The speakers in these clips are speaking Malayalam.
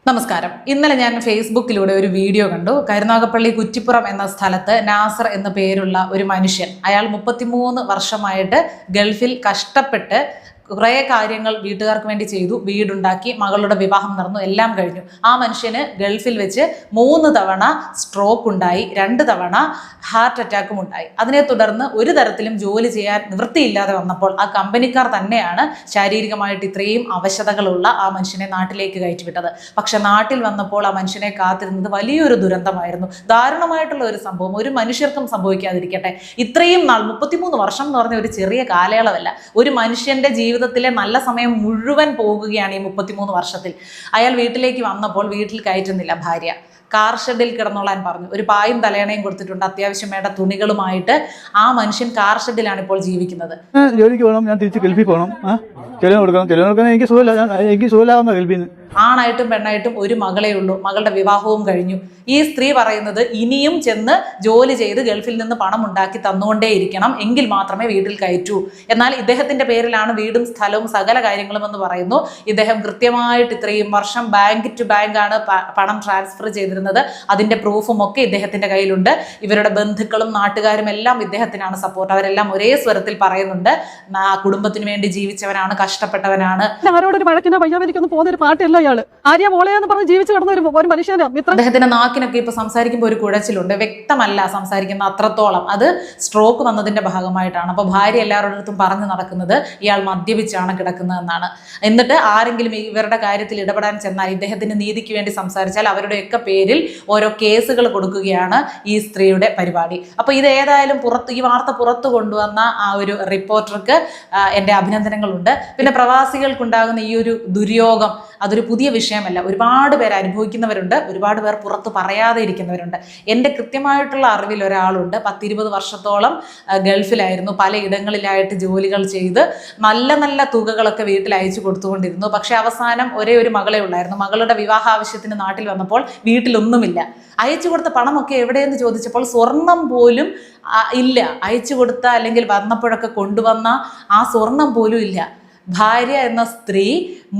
നമസ്കാരം. ഇന്നലെ ഞാൻ ഫേസ്ബുക്കിലൂടെ ഒരു വീഡിയോ കണ്ടു. കരുനാഗപ്പള്ളി കുറ്റിപ്പുറം എന്ന സ്ഥലത്ത് നാസർ എന്ന പേരുള്ള ഒരു മനുഷ്യൻ, അയാൾ 33 വർഷമായിട്ട് ഗൾഫിൽ കഷ്ടപ്പെട്ട് കുറേ കാര്യങ്ങൾ വീട്ടുകാർക്ക് വേണ്ടി ചെയ്തു. വീടുണ്ടാക്കി, മകളുടെ വിവാഹം നടന്നു, എല്ലാം കഴിഞ്ഞു. ആ മനുഷ്യന് ഗൾഫിൽ വെച്ച് 3 തവണ സ്ട്രോക്ക് ഉണ്ടായി, 2 തവണ ഹാർട്ട് അറ്റാക്കും ഉണ്ടായി. അതിനെ തുടർന്ന് ഒരു തരത്തിലും ജോലി ചെയ്യാൻ നിവൃത്തിയില്ലാതെ വന്നപ്പോൾ ആ കമ്പനിക്കാർ തന്നെയാണ് ശാരീരികമായിട്ട് ഇത്രയും അവശതകളുള്ള ആ മനുഷ്യനെ നാട്ടിലേക്ക് കയറ്റിവിട്ടത്. പക്ഷെ നാട്ടിൽ വന്നപ്പോൾ ആ മനുഷ്യനെ കാത്തിരുന്നത് വലിയൊരു ദുരന്തമായിരുന്നു. ദാരുണമായിട്ടുള്ള ഒരു സംഭവം ഒരു മനുഷ്യർക്കും സംഭവിക്കാതിരിക്കട്ടെ. ഇത്രയും നാൾ 33 വർഷം എന്ന് പറഞ്ഞ ഒരു ചെറിയ കാലയളവല്ല. ഒരു മനുഷ്യന്റെ ജീവിതത്തിലെ നല്ല സമയം മുഴുവൻ പോകുകയാണ് ഈ 33 വർഷത്തിൽ. അയാൾ വീട്ടിലേക്ക് വന്നപ്പോൾ വീട്ടിൽ കയറ്റുന്നില്ല ഭാര്യ. കാർ ഷെഡിൽ കിടന്നോളാൻ പറഞ്ഞു. ഒരു പായും തലയണയും കൊടുത്തിട്ടുണ്ട്. അത്യാവശ്യം വേണ്ട തുണികളുമായിട്ട് ആ മനുഷ്യൻ കാർ ഷെഡിലാണ് ഇപ്പോൾ ജീവിക്കുന്നത്. ജോലിക്ക് പോകണം, ഞാൻ തിരിച്ച് ഗൾഫിൽ പോകണം, കൊടുക്കണം. എനിക്ക് സുഖമില്ലാവുന്ന ഗൾഫിൽ നിന്ന്. ആണായിട്ടും പെണ്ണായിട്ടും ഒരു മകളേ ഉള്ളൂ. മകളുടെ വിവാഹവും കഴിഞ്ഞു. ഈ സ്ത്രീ പറയുന്നത് ഇനിയും ചെന്ന് ജോലി ചെയ്ത് ഗൾഫിൽ നിന്ന് പണം ഉണ്ടാക്കി തന്നുകൊണ്ടേയിരിക്കണം, എങ്കിൽ മാത്രമേ വീട്ടിൽ കയറ്റൂ. എന്നാൽ ഇദ്ദേഹത്തിന്റെ പേരിലാണ് വീടും സ്ഥലവും സകല കാര്യങ്ങളും എന്ന് പറയുന്നു. ഇദ്ദേഹം കൃത്യമായിട്ട് ഇത്രയും വർഷം ബാങ്ക് ടു ബാങ്ക് ആണ് പണം ട്രാൻസ്ഫർ ചെയ്തിരുന്നത്. അതിന്റെ പ്രൂഫും ഒക്കെ ഇദ്ദേഹത്തിന്റെ കയ്യിലുണ്ട്. ഇവരുടെ ബന്ധുക്കളും നാട്ടുകാരും എല്ലാം ഇദ്ദേഹത്തിനാണ് സപ്പോർട്ട്. അവരെല്ലാം ഒരേ സ്വരത്തിൽ പറയുന്നുണ്ട്, കുടുംബത്തിന് വേണ്ടി ജീവിച്ചവനാണ്, കഷ്ടപ്പെട്ടവനാണ്. അദ്ദേഹത്തിന്റെ നാക്കിനൊക്കെ ഇപ്പൊ സംസാരിക്കുമ്പോൾ ഒരു കുഴച്ചിലുണ്ട്. വ്യക്തമല്ല സംസാരിക്കുന്ന അത്രത്തോളം. അത് സ്ട്രോക്ക് വന്നതിന്റെ ഭാഗമായിട്ടാണ്. അപ്പൊ ഭാര്യ എല്ലാവരുടെ അടുത്തും പറഞ്ഞു നടക്കുന്നത് ഇയാൾ മദ്യപിച്ചാണ് കിടക്കുന്നതെന്നാണ്. എന്നിട്ട് ആരെങ്കിലും ഇവരുടെ കാര്യത്തിൽ ഇടപെടാൻ ചെന്നാൽ, ഇദ്ദേഹത്തിന്റെ നീതിക്ക് വേണ്ടി സംസാരിച്ചാൽ അവരുടെയൊക്കെ പേരിൽ ഓരോ കേസുകൾ കൊടുക്കുകയാണ് ഈ സ്ത്രീയുടെ പരിപാടി. അപ്പൊ ഇത് ഏതായാലും ഈ വാർത്ത പുറത്തു കൊണ്ടുവന്ന ആ ഒരു റിപ്പോർട്ടർക്ക് എൻ്റെ അഭിനന്ദനങ്ങളുണ്ട്. പിന്നെ പ്രവാസികൾക്കുണ്ടാകുന്ന ഈ ഒരു ദുര്യോഗം അതൊരു പുതിയ വിഷയമല്ല. ഒരുപാട് പേർ അനുഭവിക്കുന്നവരുണ്ട്, ഒരുപാട് പേർ പുറത്ത് പറയാതെ ഇരിക്കുന്നവരുണ്ട്. എൻ്റെ കൃത്യമായിട്ടുള്ള അറിവിൽ ഒരാളുണ്ട്, 10-20 വർഷത്തോളം ഗൾഫിലായിരുന്നു. പലയിടങ്ങളിലായിട്ട് ജോലികൾ ചെയ്ത് നല്ല നല്ല തുകകളൊക്കെ വീട്ടിൽ അയച്ചു കൊടുത്തുകൊണ്ടിരുന്നു. പക്ഷെ അവസാനം ഒരേ ഒരു മകളെ ഉള്ളായിരുന്നു. മകളുടെ വിവാഹ ആവശ്യത്തിന് നാട്ടിൽ വന്നപ്പോൾ വീട്ടിലൊന്നുമില്ല. അയച്ചു കൊടുത്ത പണമൊക്കെ എവിടെയെന്ന് ചോദിച്ചപ്പോൾ സ്വർണം പോലും ഇല്ല. അയച്ചു കൊടുത്ത അല്ലെങ്കിൽ വന്നപ്പോഴൊക്കെ കൊണ്ടുവന്ന ആ സ്വർണം പോലും ഇല്ല. ഭാര്യ എന്ന സ്ത്രീ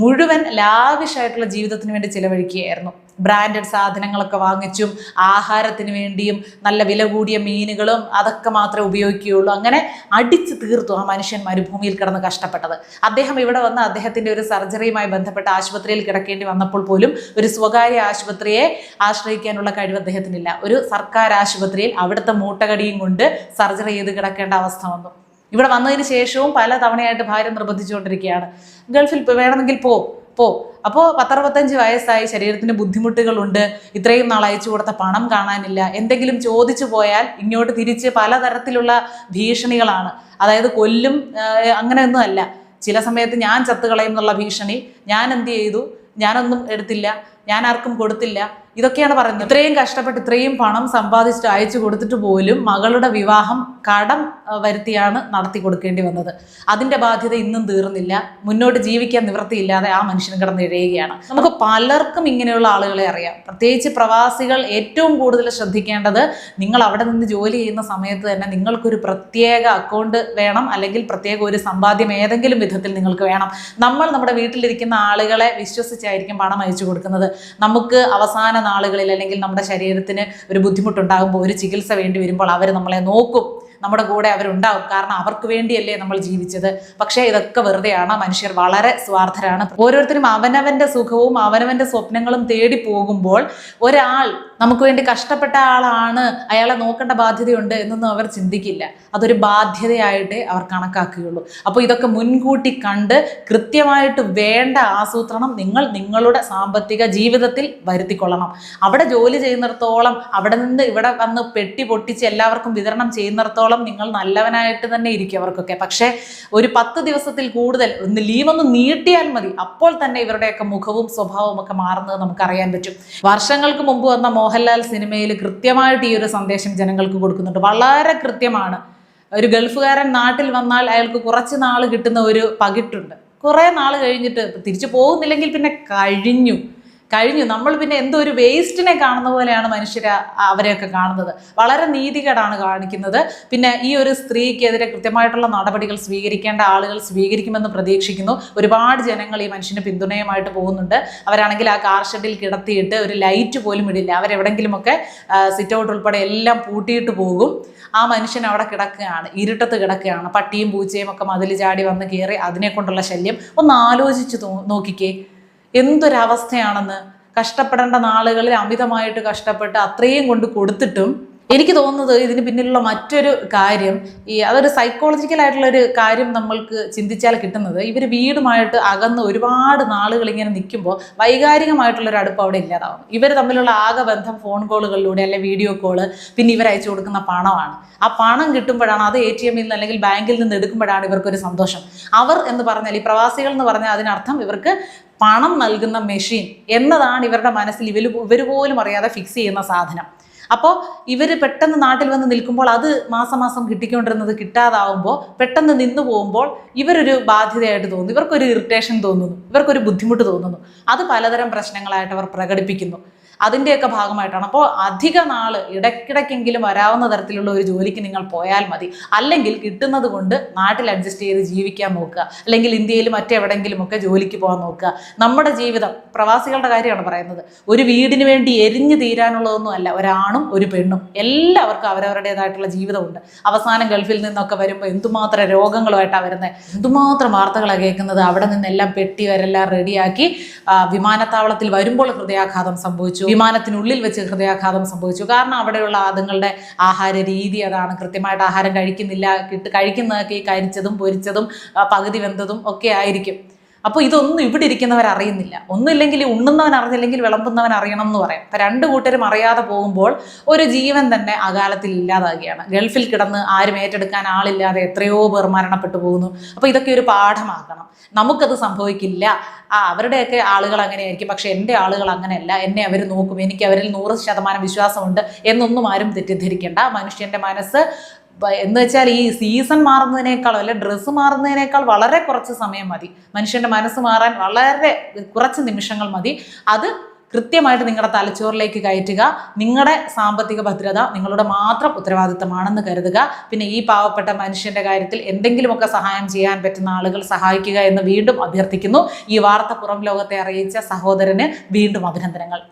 മുഴുവൻ ലാവിഷായിട്ടുള്ള ജീവിതത്തിന് വേണ്ടി ചിലവഴിക്കുകയായിരുന്നു. ബ്രാൻഡഡ് സാധനങ്ങളൊക്കെ വാങ്ങിച്ചും ആഹാരത്തിന് വേണ്ടിയും നല്ല വില കൂടിയ മീനുകളും അതൊക്കെ മാത്രമേ ഉപയോഗിക്കുകയുള്ളൂ. അങ്ങനെ അടിച്ചു തീർത്തു ആ മനുഷ്യൻ മരുഭൂമിയിൽ കിടന്ന് കഷ്ടപ്പെട്ടത്. അദ്ദേഹം ഇവിടെ വന്ന് അദ്ദേഹത്തിൻ്റെ ഒരു സർജറിയുമായി ബന്ധപ്പെട്ട ആശുപത്രിയിൽ കിടക്കേണ്ടി വന്നപ്പോൾ പോലും ഒരു സ്വകാര്യ ആശുപത്രിയെ ആശ്രയിക്കാനുള്ള കഴിവ് അദ്ദേഹത്തിനില്ല. ഒരു സർക്കാർ ആശുപത്രിയിൽ അവിടുത്തെ മൂട്ടകടിയും കൊണ്ട് സർജറി ചെയ്ത് കിടക്കേണ്ട അവസ്ഥ വന്നു. ഇവിടെ വന്നതിന് ശേഷവും പല തവണയായിട്ട് ഭാര്യ നിർബന്ധിച്ചുകൊണ്ടിരിക്കുകയാണ്, ഗൾഫിൽ വേണമെങ്കിൽ പോ. അപ്പോൾ 10-65 വയസ്സായി, ശരീരത്തിന് ബുദ്ധിമുട്ടുകളുണ്ട്, ഇത്രയും നാൾ അയച്ചു കൊടുത്ത പണം കാണാനില്ല, എന്തെങ്കിലും ചോദിച്ചു പോയാൽ ഇങ്ങോട്ട് തിരിച്ച് പലതരത്തിലുള്ള ഭീഷണികളാണ്. അതായത് കൊല്ലും, അങ്ങനെയൊന്നും അല്ല. ചില സമയത്ത് ഞാൻ ചത്തുകളയും എന്നുള്ള ഭീഷണി. ഞാൻ എന്ത് ചെയ്തു, ഞാനൊന്നും എടുത്തില്ല, ഞാൻ ആർക്കും കൊടുത്തില്ല, ഇതൊക്കെയാണ് പറയുന്നത്. ഇത്രയും കഷ്ടപ്പെട്ട് ഇത്രയും പണം സമ്പാദിച്ചിട്ട് അയച്ചു കൊടുത്തിട്ട് പോലും മകളുടെ വിവാഹം കടം വരുത്തിയാണ് നടത്തി കൊടുക്കേണ്ടി വന്നത്. അതിൻ്റെ ബാധ്യത ഇന്നും തീർന്നില്ല. മുന്നോട്ട് ജീവിക്കാൻ നിവൃത്തിയില്ലാതെ ആ മനുഷ്യൻ കിടന്നിഴയുകയാണ്. നമുക്ക് പലർക്കും ഇങ്ങനെയുള്ള ആളുകളെ അറിയാം. പ്രത്യേകിച്ച് പ്രവാസികൾ ഏറ്റവും കൂടുതൽ ശ്രദ്ധിക്കേണ്ടത്, നിങ്ങൾ അവിടെ നിന്ന് ജോലി ചെയ്യുന്ന സമയത്ത് തന്നെ നിങ്ങൾക്കൊരു പ്രത്യേക അക്കൗണ്ട് വേണം, അല്ലെങ്കിൽ പ്രത്യേക ഒരു സമ്പാദ്യം ഏതെങ്കിലും വിധത്തിൽ നിങ്ങൾക്ക് വേണം. നമ്മൾ നമ്മുടെ വീട്ടിലിരിക്കുന്ന ആളുകളെ വിശ്വസിച്ചായിരിക്കും പണം അയച്ചു കൊടുക്കുന്നത്. നമുക്ക് അവസാന നാളുകളിൽ അല്ലെങ്കിൽ നമ്മുടെ ശരീരത്തിന് ഒരു ബുദ്ധിമുട്ടുണ്ടാകുമ്പോൾ, ഒരു ചികിത്സ വേണ്ടി വരുമ്പോൾ അവർ നമ്മളെ നോക്കും, നമ്മുടെ കൂടെ അവരുണ്ടാവും. കാരണം അവർക്ക് വേണ്ടിയല്ലേ നമ്മൾ ജീവിച്ചത്. പക്ഷേ ഇതൊക്കെ വെറുതെയാണ്. മനുഷ്യർ വളരെ സ്വാർത്ഥരാണ്. ഓരോരുത്തരും അവനവൻ്റെ സുഖവും അവനവൻ്റെ സ്വപ്നങ്ങളും തേടി പോകുമ്പോൾ ഒരാൾ നമുക്ക് വേണ്ടി കഷ്ടപ്പെട്ട ആളാണ്, അയാളെ നോക്കേണ്ട ബാധ്യതയുണ്ട് എന്നൊന്നും അവർ ചിന്തിക്കില്ല. അതൊരു ബാധ്യതയായിട്ടേ അവർ കണക്കാക്കുകയുള്ളൂ. അപ്പോൾ ഇതൊക്കെ മുൻകൂട്ടി കണ്ട് കൃത്യമായിട്ട് വേണ്ട ആസൂത്രണം നിങ്ങൾ നിങ്ങളുടെ സാമ്പത്തിക ജീവിതത്തിൽ വരുത്തിക്കൊള്ളണം. അവിടെ ജോലി ചെയ്യുന്നിടത്തോളം, അവിടെ നിന്ന് ഇവിടെ വന്ന് പെട്ടി പൊട്ടിച്ച് എല്ലാവർക്കും വിതരണം ചെയ്യുന്നിടത്തോളം നിങ്ങൾ നല്ലവനായിട്ട് തന്നെ ഇരിക്കും അവർക്കൊക്കെ. പക്ഷേ ഒരു 10 ദിവസത്തിൽ കൂടുതൽ ലീവൊന്ന് നീട്ടിയാൽ മതി, അപ്പോൾ തന്നെ ഇവരുടെയൊക്കെ മുഖവും സ്വഭാവവും ഒക്കെ മാറുന്നത് നമുക്കറിയാൻ പറ്റും. വർഷങ്ങൾക്ക് മുമ്പ് വന്ന മോഹൻലാൽ സിനിമയിൽ കൃത്യമായിട്ട് ഈ ഒരു സന്ദേശം ജനങ്ങൾക്ക് കൊടുക്കുന്നുണ്ട്. വളരെ കൃത്യമാണ്. ഒരു ഗൾഫുകാരൻ നാട്ടിൽ വന്നാൽ അയാൾക്ക് കുറച്ച് നാൾ കിട്ടുന്ന ഒരു പകിട്ടുണ്ട്. കുറേ നാൾ കഴിഞ്ഞിട്ട് തിരിച്ചു പോകുന്നില്ലെങ്കിൽ പിന്നെ കഴിഞ്ഞു. കഴിഞ്ഞു. നമ്മൾ പിന്നെ എന്തോ ഒരു വേസ്റ്റിനെ കാണുന്ന പോലെയാണ് മനുഷ്യരെ അവരെയൊക്കെ കാണുന്നത്. വളരെ നീതികേടാണ് കാണിക്കുന്നത്. പിന്നെ ഈ ഒരു സ്ത്രീക്കെതിരെ കൃത്യമായിട്ടുള്ള നടപടികൾ സ്വീകരിക്കേണ്ട ആളുകൾ സ്വീകരിക്കുമെന്ന് പ്രതീക്ഷിക്കുന്നു. ഒരുപാട് ജനങ്ങൾ ഈ മനുഷ്യന് പിന്തുണയുമായിട്ട് പോകുന്നുണ്ട്. അവരാണെങ്കിൽ ആ കാർ ഷെഡിൽ കിടത്തിയിട്ട് ഒരു ലൈറ്റ് പോലും ഇടില്ല. അവരെവിടെങ്കിലുമൊക്കെ സിറ്റ് ഔട്ട് ഉൾപ്പെടെ എല്ലാം പൂട്ടിയിട്ട് പോകും. ആ മനുഷ്യൻ അവിടെ കിടക്കുകയാണ്, ഇരുട്ടത്ത് കിടക്കുകയാണ്. പട്ടിയും പൂച്ചയും ഒക്കെ മതിൽ ചാടി വന്ന് കയറി അതിനെ കൊണ്ടുള്ള ശല്യം. ഒന്ന് ആലോചിച്ച് നോക്കിക്കേ എന്തൊരവസ്ഥയാണെന്ന്. കഷ്ടപ്പെടേണ്ട നാളുകളിൽ അമിതമായിട്ട് കഷ്ടപ്പെട്ട് അത്രയും കൊണ്ട് കൊടുത്തിട്ടും എനിക്ക് തോന്നുന്നത് ഇതിന് പിന്നിലുള്ള മറ്റൊരു കാര്യം, അതൊരു സൈക്കോളജിക്കലായിട്ടുള്ള ഒരു കാര്യം നമ്മൾക്ക് ചിന്തിച്ചാൽ കിട്ടുന്നത്, ഇവർ വീടുമായിട്ട് അകന്ന് ഒരുപാട് നാളുകൾ ഇങ്ങനെ നിൽക്കുമ്പോൾ വൈകാരികമായിട്ടുള്ളൊരു അടുപ്പ് അവിടെ ഇല്ലാതാവും. ഇവർ തമ്മിലുള്ള ആകെ ബന്ധം ഫോൺ കോളുകളിലൂടെ അല്ലെങ്കിൽ വീഡിയോ കോള്, പിന്നെ ഇവർ അയച്ചു കൊടുക്കുന്ന പണമാണ്. ആ പണം കിട്ടുമ്പോഴാണ്, അത് ATM നിന്ന് അല്ലെങ്കിൽ ബാങ്കിൽ നിന്ന് എടുക്കുമ്പോഴാണ് ഇവർക്കൊരു സന്തോഷം. അവർ എന്ന് പറഞ്ഞാൽ, ഈ പ്രവാസികൾ എന്ന് പറഞ്ഞാൽ അതിനർത്ഥം ഇവർക്ക് പണം നൽകുന്ന മെഷീൻ എന്നതാണ് ഇവരുടെ മനസ്സിൽ ഇവർ പോലും അറിയാതെ ഫിക്സ് ചെയ്യുന്ന സാധനം. അപ്പോൾ ഇവർ പെട്ടെന്ന് നാട്ടിൽ വന്ന് നിൽക്കുമ്പോൾ അത് മാസം മാസം കിട്ടിക്കൊണ്ടിരുന്നത് കിട്ടാതാവുമ്പോൾ പെട്ടെന്ന് നിന്നു പോകുമ്പോൾ ഇവരൊരു ബാധ്യതയായിട്ട് തോന്നുന്നു, ഇവർക്കൊരു ഇറിറ്റേഷൻ തോന്നുന്നു, ഇവർക്കൊരു ബുദ്ധിമുട്ട് തോന്നുന്നു. അത് പലതരം പ്രശ്നങ്ങളായിട്ട് അവർ പ്രകടിപ്പിക്കുന്നു. അതിൻ്റെയൊക്കെ ഭാഗമായിട്ടാണ്. അപ്പോൾ അധിക നാൾ ഇടയ്ക്കിടയ്ക്കെങ്കിലും വരാവുന്ന തരത്തിലുള്ള ഒരു ജോലിക്ക് നിങ്ങൾ പോയാൽ മതി. അല്ലെങ്കിൽ കിട്ടുന്നത് കൊണ്ട് നാട്ടിൽ അഡ്ജസ്റ്റ് ചെയ്ത് ജീവിക്കാൻ നോക്കുക, അല്ലെങ്കിൽ ഇന്ത്യയിൽ മറ്റെവിടെയെങ്കിലുമൊക്കെ ജോലിക്ക് പോകാൻ നോക്കുക. നമ്മുടെ ജീവിതം, പ്രവാസികളുടെ കാര്യമാണ് പറയുന്നത്, ഒരു വീടിന് വേണ്ടി എരിഞ്ഞു തീരാനുള്ളതൊന്നും അല്ല. ഒരാണും ഒരു പെണ്ണും എല്ലാവർക്കും അവരവരുടേതായിട്ടുള്ള ജീവിതമുണ്ട്. അവസാനം ഗൾഫിൽ നിന്നൊക്കെ വരുമ്പോൾ എന്തുമാത്രം രോഗങ്ങളുമായിട്ടാണ് വരുന്നത്, എന്തുമാത്രം വാർത്തകളാണ് കേൾക്കുന്നത്. അവിടെ നിന്നെല്ലാം പെട്ടി വരെല്ലാം റെഡിയാക്കി വിമാനത്താവളത്തിൽ വരുമ്പോൾ ഹൃദയാഘാതം സംഭവിച്ചു, വിമാനത്തിനുള്ളിൽ വെച്ച് ഹൃദയാഘാതം സംഭവിച്ചു. കാരണം അവിടെയുള്ള അതുങ്ങളുടെ ആഹാര രീതി അതാണ്. കൃത്യമായിട്ട് ആഹാരം കഴിക്കുന്നില്ല. കഴിക്കുന്നതൊക്കെ ഈ കരിച്ചതും പൊരിച്ചതും പകുതി വെന്തതും ഒക്കെ ആയിരിക്കും. അപ്പോൾ ഇതൊന്നും ഇവിടെ ഇരിക്കുന്നവർ അറിയുന്നില്ല. ഒന്നുമില്ലെങ്കിൽ ഉണ്ണുന്നവൻ അറിഞ്ഞില്ലെങ്കിൽ വിളമ്പുന്നവൻ അറിയണം എന്ന് പറയാം. അപ്പം രണ്ടു കൂട്ടരും അറിയാതെ പോകുമ്പോൾ ഒരു ജീവൻ തന്നെ അകാലത്തിൽ ഇല്ലാതാകുകയാണ്. ഗൾഫിൽ കിടന്ന് ആരും ഏറ്റെടുക്കാൻ ആളില്ലാതെ എത്രയോ പേർ മരണപ്പെട്ടു പോകുന്നു. അപ്പോൾ ഇതൊക്കെ ഒരു പാഠമാക്കണം. നമുക്കത് സംഭവിക്കില്ല, അവരുടെയൊക്കെ ആളുകൾ അങ്ങനെയായിരിക്കും, പക്ഷെ എൻ്റെ ആളുകൾ അങ്ങനെയല്ല, എന്നെ അവർ നോക്കും, എനിക്ക് അവരിൽ 100% വിശ്വാസമുണ്ട് എന്നൊന്നും ആരും തെറ്റിദ്ധരിക്കേണ്ട. മനുഷ്യൻ്റെ മനസ്സ് എന്ന് വെച്ചാൽ ഈ സീസൺ മാറുന്നതിനേക്കാളോ അല്ലെ ഡ്രസ്സ് മാറുന്നതിനേക്കാൾ വളരെ കുറച്ച് സമയം മതി. മനുഷ്യൻ്റെ മനസ്സ് മാറാൻ വളരെ കുറച്ച് നിമിഷങ്ങൾ മതി. അത് കൃത്യമായിട്ട് നിങ്ങളുടെ തലച്ചോറിലേക്ക് കയറ്റുക. നിങ്ങളുടെ സാമ്പത്തിക ഭദ്രത നിങ്ങളുടെ മാത്രം ഉത്തരവാദിത്തമാണെന്ന് കരുതുക. പിന്നെ ഈ പാവപ്പെട്ട മനുഷ്യൻ്റെ കാര്യത്തിൽ എന്തെങ്കിലുമൊക്കെ സഹായം ചെയ്യാൻ പറ്റുന്ന ആളുകൾ സഹായിക്കുക എന്ന് വീണ്ടും അഭ്യർത്ഥിക്കുന്നു. ഈ വാർത്ത പുറം ലോകത്തെ അറിയിച്ച സഹോദരന് വീണ്ടും അഭിനന്ദനങ്ങൾ.